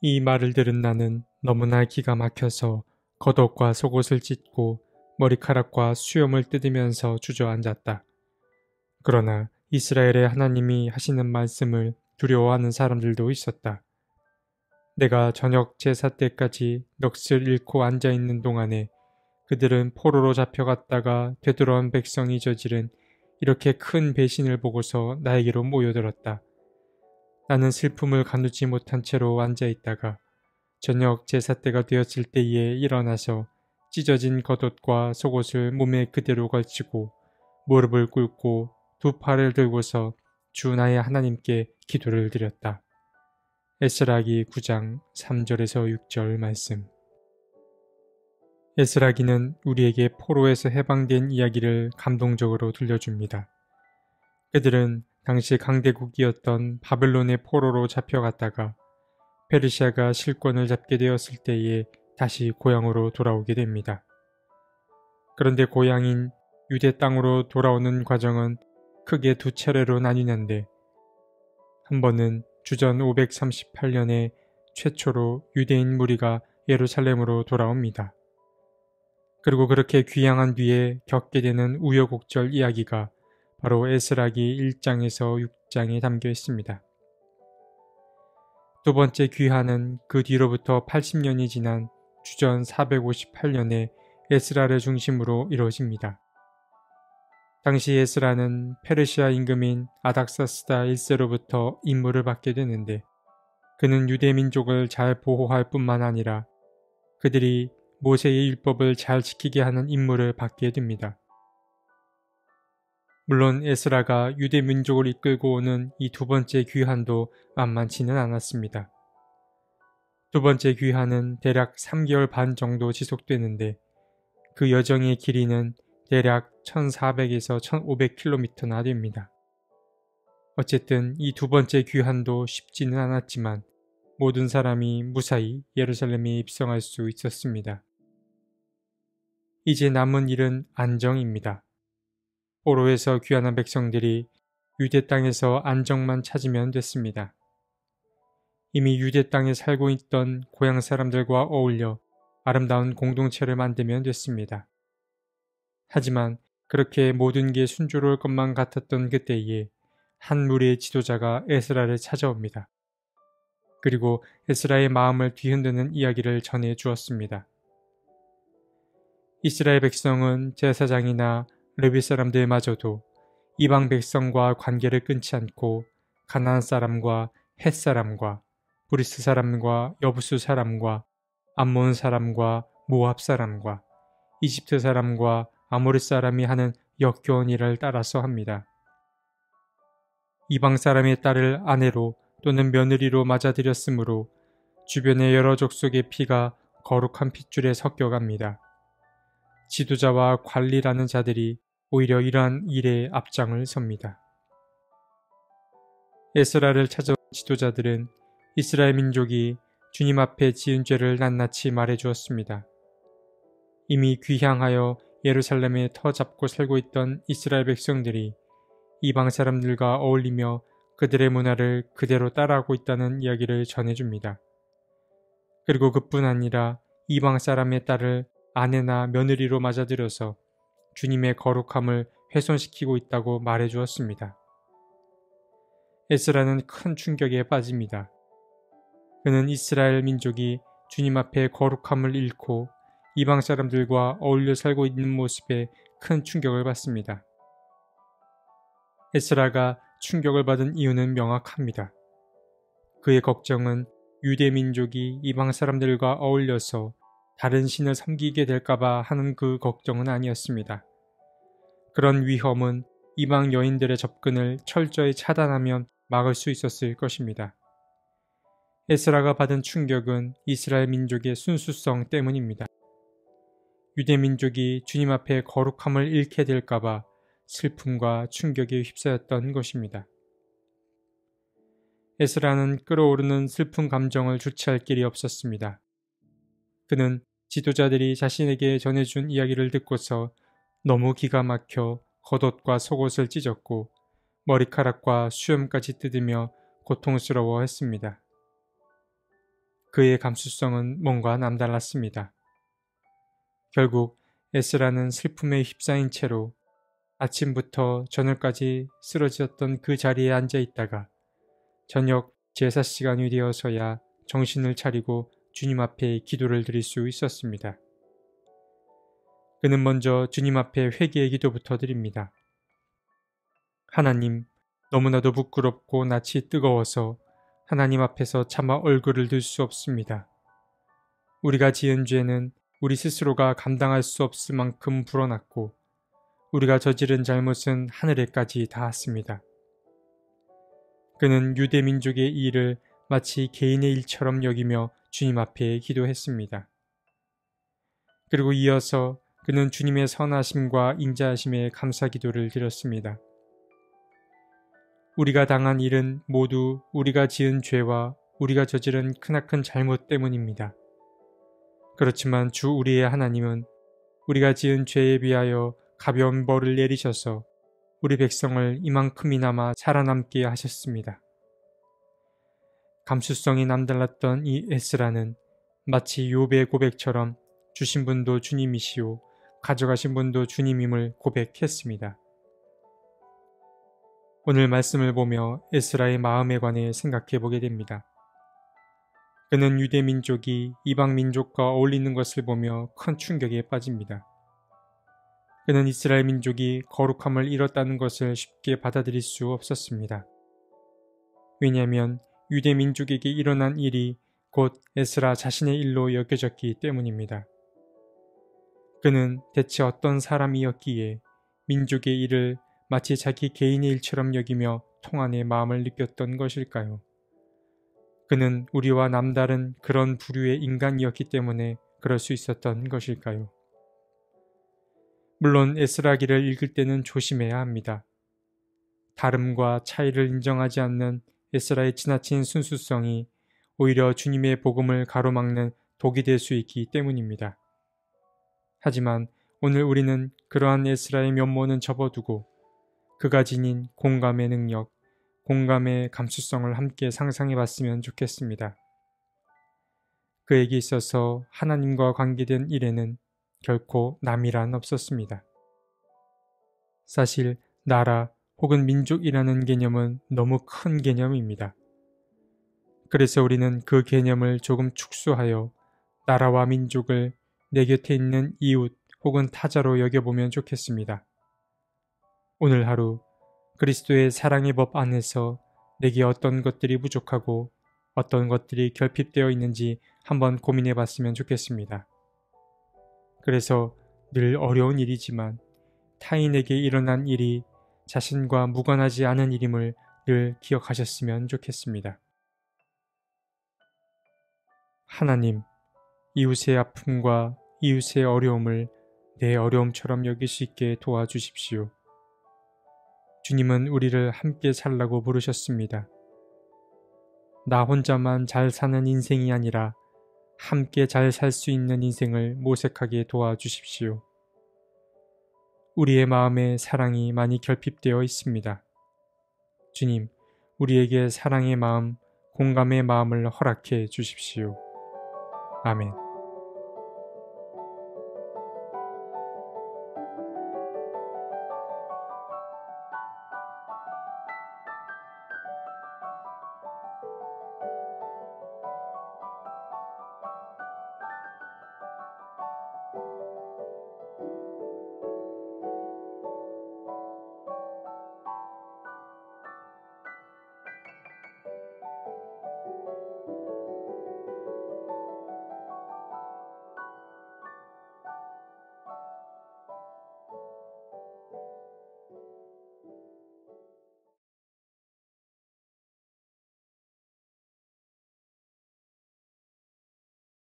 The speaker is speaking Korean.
이 말을 들은 나는 너무나 기가 막혀서 겉옷과 속옷을 찢고 머리카락과 수염을 뜯으면서 주저앉았다. 그러나 이스라엘의 하나님이 하시는 말씀을 두려워하는 사람들도 있었다. 내가 저녁 제사 때까지 넋을 잃고 앉아있는 동안에 그들은 포로로 잡혀갔다가 되돌아온 백성이 저지른 이렇게 큰 배신을 보고서 나에게로 모여들었다. 나는 슬픔을 가누지 못한 채로 앉아있다가 저녁 제사 때가 되었을 때에 일어나서 찢어진 겉옷과 속옷을 몸에 그대로 걸치고 무릎을 꿇고 두 팔을 들고서 주 나의 하나님께 기도를 드렸다. 에스라기 9장 3절에서 6절 말씀. 에스라기는 우리에게 포로에서 해방된 이야기를 감동적으로 들려줍니다. 그들은 당시 강대국이었던 바벨론의 포로로 잡혀갔다가 페르시아가 실권을 잡게 되었을 때에 다시 고향으로 돌아오게 됩니다. 그런데 고향인 유대 땅으로 돌아오는 과정은 크게 두 차례로 나뉘는데, 한 번은 주전 538년에 최초로 유대인 무리가 예루살렘으로 돌아옵니다. 그리고 그렇게 귀향한 뒤에 겪게 되는 우여곡절 이야기가 바로 에스라기 1장에서 6장에 담겨 있습니다. 두 번째 귀환은 그 뒤로부터 80년이 지난 주전 458년에 에스라를 중심으로 이루어집니다. 당시 에스라는 페르시아 임금인 아닥사스다 1세로부터 임무를 받게 되는데, 그는 유대 민족을 잘 보호할 뿐만 아니라 그들이 모세의 율법을 잘 지키게 하는 임무를 받게 됩니다. 물론 에스라가 유대 민족을 이끌고 오는 이 두 번째 귀환도 만만치는 않았습니다. 두 번째 귀환은 대략 3개월 반 정도 지속되는데, 그 여정의 길이는 대략 1400에서 1500km나 됩니다. 어쨌든 이 두 번째 귀환도 쉽지는 않았지만 모든 사람이 무사히 예루살렘에 입성할 수 있었습니다. 이제 남은 일은 안정입니다. 포로에서 귀환한 백성들이 유대 땅에서 안정만 찾으면 됐습니다. 이미 유대 땅에 살고 있던 고향 사람들과 어울려 아름다운 공동체를 만들면 됐습니다. 하지만 그렇게 모든 게 순조로울 것만 같았던 그때에 한 무리의 지도자가 에스라를 찾아옵니다. 그리고 에스라의 마음을 뒤흔드는 이야기를 전해 주었습니다. 이스라엘 백성은 제사장이나 레위 사람들마저도 이방 백성과 관계를 끊지 않고 가나안 사람과 헷 사람과 브리스 사람과 여부수 사람과 암몬 사람과 모압 사람과 이집트 사람과 아모리 사람이 하는 역겨운 일을 따라서 합니다. 이방 사람의 딸을 아내로 또는 며느리로 맞아들였으므로 주변의 여러 족속의 피가 거룩한 핏줄에 섞여갑니다. 지도자와 관리라는 자들이 오히려 이러한 일에 앞장을 섭니다. 에스라를 찾아온 지도자들은 이스라엘 민족이 주님 앞에 지은 죄를 낱낱이 말해 주었습니다. 이미 귀향하여 예루살렘에 터 잡고 살고 있던 이스라엘 백성들이 이방 사람들과 어울리며 그들의 문화를 그대로 따라하고 있다는 이야기를 전해줍니다. 그리고 그뿐 아니라 이방 사람의 딸을 아내나 며느리로 맞아들여서 주님의 거룩함을 훼손시키고 있다고 말해 주었습니다. 에스라는 큰 충격에 빠집니다. 그는 이스라엘 민족이 주님 앞에 거룩함을 잃고 이방 사람들과 어울려 살고 있는 모습에 큰 충격을 받습니다. 에스라가 충격을 받은 이유는 명확합니다. 그의 걱정은 유대 민족이 이방 사람들과 어울려서 다른 신을 섬기게 될까봐 하는 그 걱정은 아니었습니다. 그런 위험은 이방 여인들의 접근을 철저히 차단하면 막을 수 있었을 것입니다. 에스라가 받은 충격은 이스라엘 민족의 순수성 때문입니다. 유대 민족이 주님 앞에 거룩함을 잃게 될까봐 슬픔과 충격에 휩싸였던 것입니다. 에스라는 끓어오르는 슬픈 감정을 주체할 길이 없었습니다. 그는 지도자들이 자신에게 전해준 이야기를 듣고서 너무 기가 막혀 겉옷과 속옷을 찢었고 머리카락과 수염까지 뜯으며 고통스러워했습니다. 그의 감수성은 뭔가 남달랐습니다. 결국 에스라는 슬픔에 휩싸인 채로 아침부터 저녁까지 쓰러졌던 그 자리에 앉아 있다가 저녁 제사 시간이 되어서야 정신을 차리고 주님 앞에 기도를 드릴 수 있었습니다. 그는 먼저 주님 앞에 회개의 기도부터 드립니다. 하나님, 너무나도 부끄럽고 낯이 뜨거워서 하나님 앞에서 차마 얼굴을 들 수 없습니다. 우리가 지은 죄는 우리 스스로가 감당할 수 없을 만큼 불어났고 우리가 저지른 잘못은 하늘에까지 닿았습니다. 그는 유대 민족의 일을 마치 개인의 일처럼 여기며 주님 앞에 기도했습니다. 그리고 이어서 그는 주님의 선하심과 인자하심에 감사 기도를 드렸습니다. 우리가 당한 일은 모두 우리가 지은 죄와 우리가 저지른 크나큰 잘못 때문입니다. 그렇지만 주 우리의 하나님은 우리가 지은 죄에 비하여 가벼운 벌을 내리셔서 우리 백성을 이만큼이나마 살아남게 하셨습니다. 감수성이 남달랐던 이 에스라는 마치 욥의 고백처럼 주신 분도 주님이시오 가져가신 분도 주님임을 고백했습니다. 오늘 말씀을 보며 에스라의 마음에 관해 생각해 보게 됩니다. 그는 유대 민족이 이방 민족과 어울리는 것을 보며 큰 충격에 빠집니다. 그는 이스라엘 민족이 거룩함을 잃었다는 것을 쉽게 받아들일 수 없었습니다. 왜냐하면 유대 민족에게 일어난 일이 곧 에스라 자신의 일로 여겨졌기 때문입니다. 그는 대체 어떤 사람이었기에 민족의 일을 마치 자기 개인의 일처럼 여기며 통한의 마음을 느꼈던 것일까요? 그는 우리와 남다른 그런 부류의 인간이었기 때문에 그럴 수 있었던 것일까요? 물론 에스라기를 읽을 때는 조심해야 합니다. 다름과 차이를 인정하지 않는 에스라의 지나친 순수성이 오히려 주님의 복음을 가로막는 독이 될 수 있기 때문입니다. 하지만 오늘 우리는 그러한 에스라의 면모는 접어두고 그가 지닌 공감의 능력, 공감의 감수성을 함께 상상해 봤으면 좋겠습니다. 그에게 있어서 하나님과 관계된 일에는 결코 남이란 없었습니다. 사실 나라 혹은 민족이라는 개념은 너무 큰 개념입니다. 그래서 우리는 그 개념을 조금 축소하여 나라와 민족을 내 곁에 있는 이웃 혹은 타자로 여겨보면 좋겠습니다. 오늘 하루 그리스도의 사랑의 법 안에서 내게 어떤 것들이 부족하고 어떤 것들이 결핍되어 있는지 한번 고민해 봤으면 좋겠습니다. 그래서 늘 어려운 일이지만 타인에게 일어난 일이 자신과 무관하지 않은 일임을 늘 기억하셨으면 좋겠습니다. 하나님, 이웃의 아픔과 이웃의 어려움을 내 어려움처럼 여길 수 있게 도와주십시오. 주님은 우리를 함께 살라고 부르셨습니다. 나 혼자만 잘 사는 인생이 아니라 함께 잘 살 수 있는 인생을 모색하게 도와주십시오. 우리의 마음에 사랑이 많이 결핍되어 있습니다. 주님, 우리에게 사랑의 마음, 공감의 마음을 허락해 주십시오. 아멘.